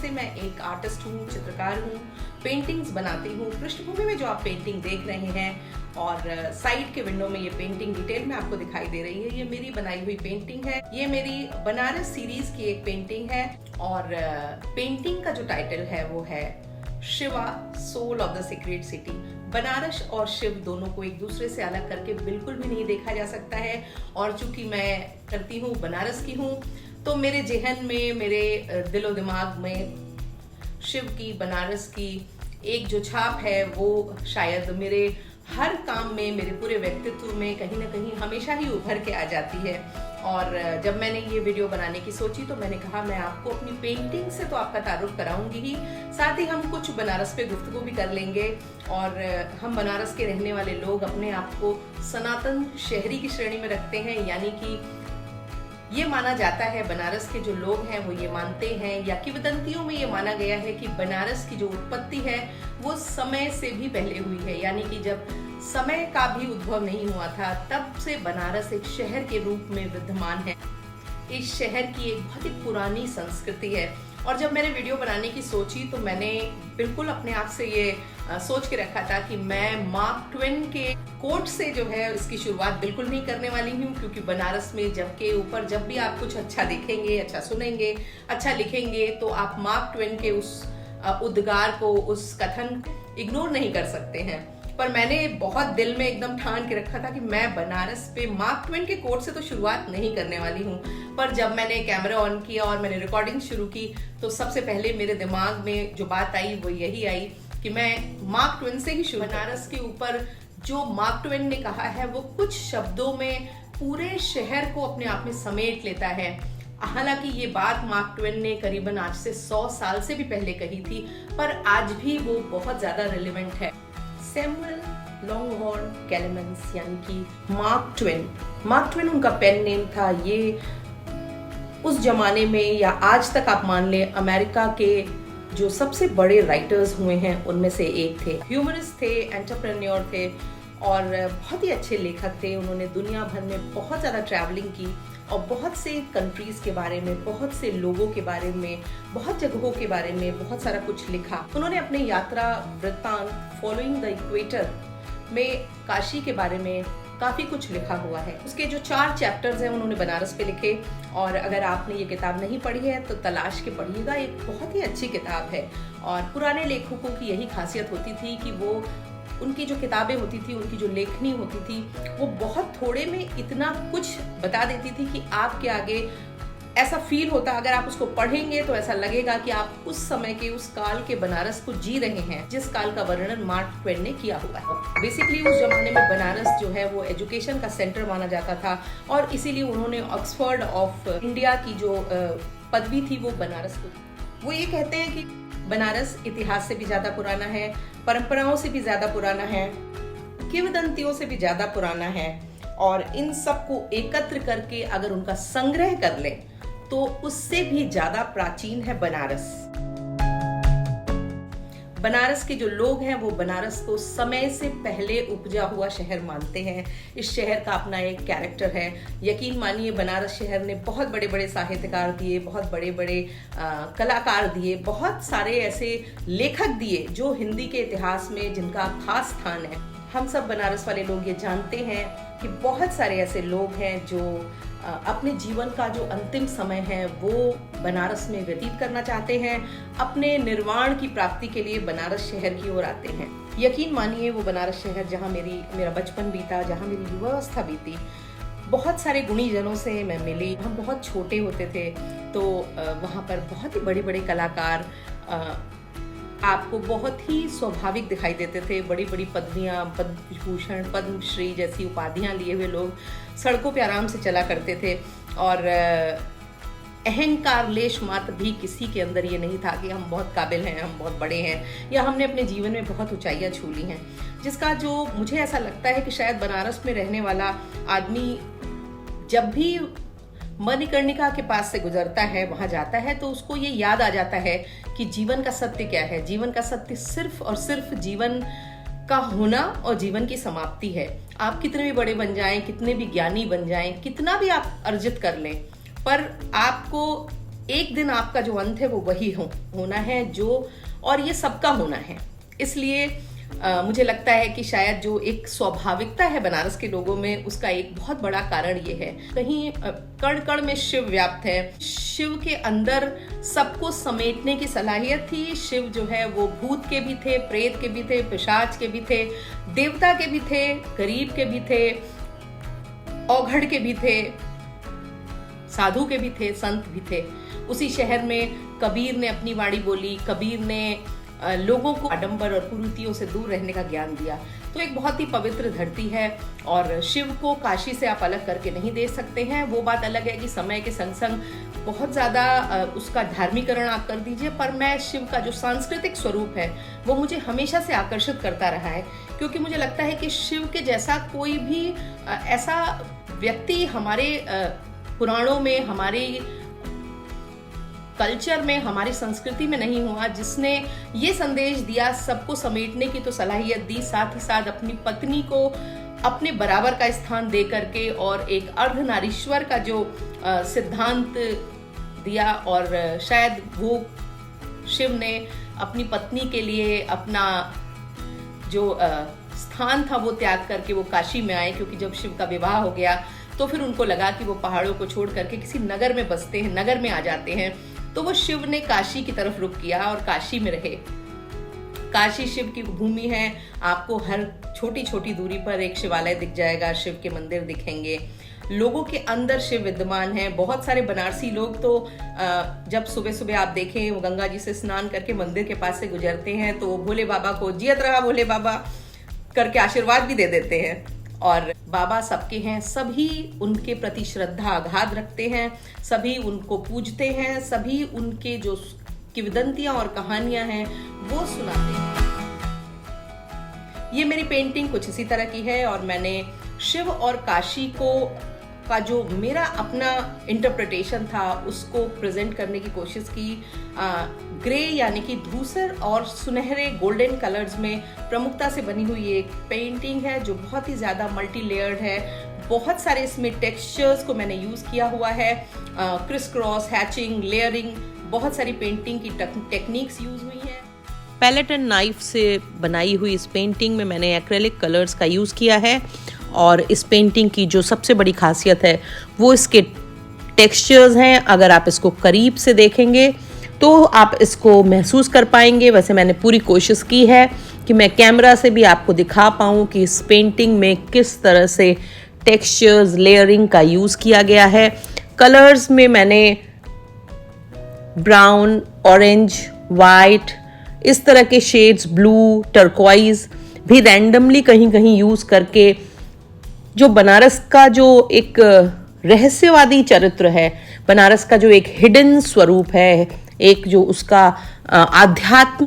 से मैं एक आर्टिस्ट हूँ, चित्रकार हूँ, पेंटिंग्स बनाती हूँ। पृष्ठभूमि में जो आप पेंटिंग देख रहे हैं और साइड के विंडो में ये पेंटिंग डिटेल में आपको दिखाई दे रही है, ये मेरी बनाई हुई पेंटिंग है। ये मेरी बनारस सीरीज की एक पेंटिंग है और पेंटिंग का जो टाइटल है वो है Shiva, soul of the secret city. Banaras और शिव दोनों को एक दूसरे से अलग करके बिल्कुल भी नहीं देखा जा सकता है और चूंकि मैं करती हूँ बनारस की हूँ तो मेरे जेहन में, मेरे दिलो दिमाग में शिव की, बनारस की एक जो छाप है वो शायद मेरे हर काम में, मेरे पूरे व्यक्तित्व में कहीं ना कहीं हमेशा ही उभर के आ जाती है। और जब मैंने ये वीडियो बनाने की सोची तो मैंने कहा मैं आपको अपनी पेंटिंग से तो आपका तारुफ कराऊंगी ही, साथ ही हम कुछ बनारस पे गुफ्तगू भी कर लेंगे। और हम बनारस के रहने वाले लोग अपने आप को सनातन शहरी की श्रेणी में रखते हैं, यानी कि ये माना जाता है, बनारस के जो लोग हैं वो ये मानते हैं, या किंवदंतियों में ये माना गया है कि बनारस की जो उत्पत्ति है वो समय से भी पहले हुई है, यानी कि जब समय का भी उद्भव नहीं हुआ था तब से बनारस एक शहर के रूप में विद्यमान है। इस शहर की एक बहुत ही पुरानी संस्कृति है। और जब मैंने वीडियो बनाने की सोची तो मैंने बिल्कुल अपने आप से ये सोच के रखा था कि मैं मार्क ट्वेन के कोट से जो है इसकी शुरुआत बिल्कुल नहीं करने वाली हूँ, क्योंकि बनारस में जब के ऊपर जब भी आप कुछ अच्छा देखेंगे, अच्छा सुनेंगे, अच्छा लिखेंगे तो आप मार्क ट्वेन के उस उद्गार को, उस कथन को इग्नोर नहीं कर सकते हैं। पर मैंने बहुत दिल में एकदम ठान के रखा था कि मैं बनारस पे मार्क ट्वेन के कोट से तो शुरुआत नहीं करने वाली हूँ। पर जब मैंने कैमरा ऑन किया और मैंने रिकॉर्डिंग शुरू की तो सबसे पहले मेरे दिमाग में जो बात आई वो यही आई कि मैं मार्क ट्वेन से ही शुरू। बनारस के ऊपर जो मार्क ट्वेन ने कहा है वो कुछ शब्दों में पूरे शहर को अपने आप में समेट लेता है। हालांकि ये बात मार्क ट्वेन ने करीबन आज से 100 साल से भी पहले कही थी, पर आज भी वो बहुत ज्यादा रिलेवेंट है। सैमुअल लॉन्गहॉर्न कैलेमेंस यानी कि मार्क ट्वेन उनका पेन नेम था। ये उस जमाने में या आज तक आप मान लें अमेरिका के जो सबसे बड़े राइटर्स हुए हैं उनमें से एक थे। ह्यूमरिस्ट थे, एंटरप्रेन्योर थे और बहुत ही अच्छे लेखक थे। उन्होंने दुनिया भर में बहुत ज़्यादा ट्रैवलिंग की और बहुत से कंट्रीज के बारे में, बहुत से लोगों के बारे में, बहुत जगहों के बारे में बहुत सारा कुछ लिखा। उन्होंने अपने यात्रा वृत्तांत फॉलोइंग द इक्वेटर में काशी के बारे में काफी कुछ लिखा हुआ है। उसके जो 4 चैप्टर्स हैं उन्होंने बनारस पे लिखे और अगर आपने ये किताब नहीं पढ़ी है तो तलाश के पढ़िएगा, एक बहुत ही अच्छी किताब है। और पुराने लेखकों की यही खासियत होती थी कि वो उनकी जो किताबें होती थी, उनकी जो लेखनी होती थी वो बहुत थोड़े में इतना कुछ बता देती थी कि आपके आगे ऐसा फील होता, अगर आप उसको पढ़ेंगे तो ऐसा लगेगा कि आप उस समय के, उस काल के बनारस को जी रहे हैं जिस काल का वर्णन मार्क ट्वेन ने किया हुआ है। बेसिकली उस जमाने में बनारस जो है वो एजुकेशन का सेंटर माना जाता था और इसीलिए उन्होंने ऑक्सफोर्ड ऑफ इंडिया की जो पदवी थी वो बनारस को। वो ये कहते हैं कि बनारस इतिहास से भी ज्यादा पुराना है, परंपराओं से भी ज्यादा पुराना है, किंवदंतियों से भी ज्यादा पुराना है और इन सबको एकत्र करके अगर उनका संग्रह कर लें तो उससे भी ज्यादा प्राचीन है बनारस। बनारस के जो लोग हैं वो बनारस को समय से पहले उपजा हुआ शहर मानते हैं। इस शहर का अपना एक कैरेक्टर है। यकीन मानिए बनारस शहर ने बहुत बड़े बड़े साहित्यकार दिए, बहुत बड़े बड़े कलाकार दिए, बहुत सारे ऐसे लेखक दिए जो हिंदी के इतिहास में जिनका खास स्थान है। हम सब बनारस वाले लोग ये जानते हैं कि बहुत सारे ऐसे लोग हैं जो अपने जीवन का जो अंतिम समय है वो बनारस में व्यतीत करना चाहते हैं, अपने निर्वाण की प्राप्ति के लिए बनारस शहर की ओर आते हैं। यकीन मानिए वो बनारस शहर जहाँ मेरा बचपन बीता, जहाँ मेरी युवावस्था बीती, बहुत सारे गुणी जनों से मैं मिली। हम बहुत छोटे होते थे तो वहाँ पर बहुत ही बड़े बड़े कलाकार आपको बहुत ही स्वाभाविक दिखाई देते थे। बड़ी बड़ी पदवियाँ, पद्म विभूषण, पद्मश्री जैसी उपाधियाँ लिए हुए लोग सड़कों पे आराम से चला करते थे और अहंकार लेश मात्र भी किसी के अंदर ये नहीं था कि हम बहुत काबिल हैं, हम बहुत बड़े हैं या हमने अपने जीवन में बहुत ऊंचाइयाँ छू ली हैं। जिसका जो मुझे ऐसा लगता है कि शायद बनारस में रहने वाला आदमी जब भी मणिकर्णिका के पास से गुजरता है, वहां जाता है तो उसको ये याद आ जाता है कि जीवन का सत्य क्या है। जीवन का सत्य सिर्फ और सिर्फ जीवन का होना और जीवन की समाप्ति है। आप कितने भी बड़े बन जाएं, कितने भी ज्ञानी बन जाएं, कितना भी आप अर्जित कर लें, पर आपको एक दिन आपका जो अंत है वो वही होना है जो, और ये सबका होना है। इसलिए मुझे लगता है कि शायद जो एक स्वाभाविकता है बनारस के लोगों में, उसका एक बहुत बड़ा कारण ये है, कहीं कण कण में शिव व्याप्त है। शिव के अंदर सबको समेटने की सलाहियत थी। शिव जो है वो भूत के भी थे, प्रेत के भी थे, पिशाच के भी थे, देवता के भी थे, गरीब के भी थे, औघड़ के भी थे, साधु के भी थे, संत भी थे। उसी शहर में कबीर ने अपनी वाणी बोली। कबीर ने लोगों को आडंबर और कुरीतियों से दूर रहने का ज्ञान दिया। तो एक बहुत ही पवित्र धरती है और शिव को काशी से आप अलग करके नहीं दे सकते हैं। वो बात अलग है कि समय के संग संग बहुत ज़्यादा उसका धार्मिकरण आप कर दीजिए, पर मैं शिव का जो सांस्कृतिक स्वरूप है वो मुझे हमेशा से आकर्षित करता रहा है, क्योंकि मुझे लगता है कि शिव के जैसा कोई भी ऐसा व्यक्ति हमारे पुराणों में, हमारे कल्चर में, हमारी संस्कृति में नहीं हुआ जिसने ये संदेश दिया, सबको समेटने की तो सलाहियत दी, साथ ही साथ अपनी पत्नी को अपने बराबर का स्थान दे करके और एक अर्धनारीश्वर का जो सिद्धांत दिया। और शायद वो शिव ने अपनी पत्नी के लिए अपना जो स्थान था वो त्याग करके वो काशी में आए, क्योंकि जब शिव का विवाह हो गया तो फिर उनको लगा कि वो पहाड़ों को छोड़ करके किसी नगर में बसते हैं, नगर में आ जाते हैं। तो वो शिव ने काशी की तरफ रुख किया और काशी में रहे। काशी शिव की भूमि है। आपको हर छोटी छोटी दूरी पर एक शिवालय दिख जाएगा, शिव के मंदिर दिखेंगे। लोगों के अंदर शिव विद्यमान है। बहुत सारे बनारसी लोग तो जब सुबह सुबह आप देखें वो गंगा जी से स्नान करके मंदिर के पास से गुजरते हैं तो भोले बाबा को जियत रहा भोले बाबा करके आशीर्वाद भी दे देते हैं। और बाबा सबके हैं, सभी उनके प्रति श्रद्धा आघात रखते हैं, सभी उनको पूजते हैं, सभी उनके जो किंवदंतियां और कहानियां हैं वो सुनाते हैं। ये मेरी पेंटिंग कुछ इसी तरह की है और मैंने शिव और काशी का जो मेरा अपना इंटरप्रिटेशन था उसको प्रेजेंट करने की कोशिश की। ग्रे यानी कि धूसर और सुनहरे गोल्डन कलर्स में प्रमुखता से बनी हुई एक पेंटिंग है जो बहुत ही ज़्यादा मल्टी लेयर्ड है। बहुत सारे इसमें टेक्सचर्स को मैंने यूज़ किया हुआ है, क्रिस क्रॉस, हैचिंग, लेयरिंग, बहुत सारी पेंटिंग की टेक्निक्स यूज़ हुई हैं। पैलेट एंड नाइफ से बनाई हुई इस पेंटिंग में मैंने एक्रेलिक कलर्स का यूज़ किया है और इस पेंटिंग की जो सबसे बड़ी खासियत है वो इसके टेक्सचर्स हैं। अगर आप इसको करीब से देखेंगे तो आप इसको महसूस कर पाएंगे। वैसे मैंने पूरी कोशिश की है कि मैं कैमरा से भी आपको दिखा पाऊँ कि इस पेंटिंग में किस तरह से टेक्सचर्स, लेयरिंग का यूज़ किया गया है। कलर्स में मैंने ब्राउन, ऑरेंज, वाइट, इस तरह के शेड्स, ब्लू, टर्क्वाइज भी रैंडमली कहीं कहीं यूज़ करके जो बनारस का जो एक रहस्यवादी चरित्र है, बनारस का जो एक हिडन स्वरूप है, एक जो उसका आध्यात्म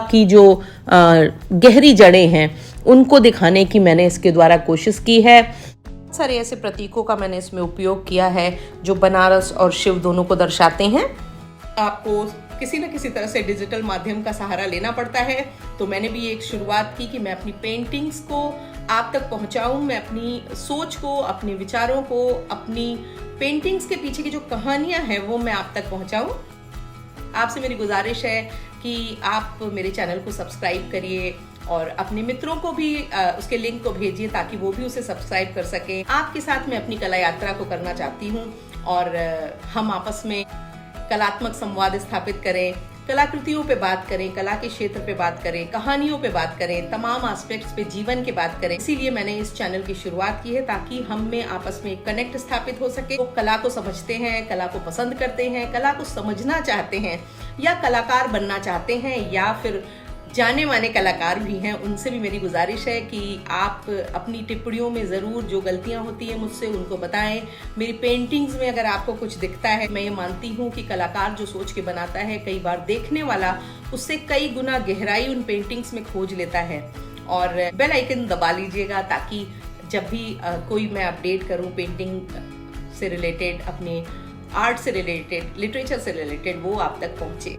की जो गहरी जड़ें हैं उनको दिखाने की मैंने इसके द्वारा कोशिश की है। बहुत सारे ऐसे प्रतीकों का मैंने इसमें उपयोग किया है जो बनारस और शिव दोनों को दर्शाते हैं। आपको किसी न किसी तरह से डिजिटल माध्यम का सहारा लेना पड़ता है, तो मैंने भी एक शुरुआत की कि मैं अपनी पेंटिंग्स को आप तक पहुंचाऊं, मैं अपनी सोच को, अपने विचारों को, अपनी पेंटिंग्स के पीछे की जो कहानियां हैं वो मैं आप तक पहुंचाऊं। आपसे मेरी गुजारिश है कि आप मेरे चैनल को सब्सक्राइब करिए और अपने मित्रों को भी उसके लिंक को भेजिए ताकि वो भी उसे सब्सक्राइब कर सकें। आपके साथ मैं अपनी कला यात्रा को करना चाहती हूँ और हम आपस में कलात्मक संवाद स्थापित करें, कलाकृतियों पे बात करें, कला के क्षेत्र पे बात करें, कहानियों पे बात करें, तमाम एस्पेक्ट्स पे जीवन की बात करें। इसीलिए मैंने इस चैनल की शुरुआत की है ताकि हम में आपस में कनेक्ट स्थापित हो सके। वो कला को समझते हैं, कला को पसंद करते हैं, कला को समझना चाहते हैं या कलाकार बनना चाहते हैं या फिर जाने माने कलाकार भी हैं, उनसे भी मेरी गुजारिश है कि आप अपनी टिप्पणियों में ज़रूर जो गलतियां होती हैं मुझसे उनको बताएं। मेरी पेंटिंग्स में अगर आपको कुछ दिखता है, मैं ये मानती हूँ कि कलाकार जो सोच के बनाता है कई बार देखने वाला उससे कई गुना गहराई उन पेंटिंग्स में खोज लेता है। और बेल आइकन दबा लीजिएगा ताकि जब भी कोई मैं अपडेट करूँ पेंटिंग से रिलेटेड, अपने आर्ट से रिलेटेड, लिटरेचर से रिलेटेड, वो आप तक पहुँचे।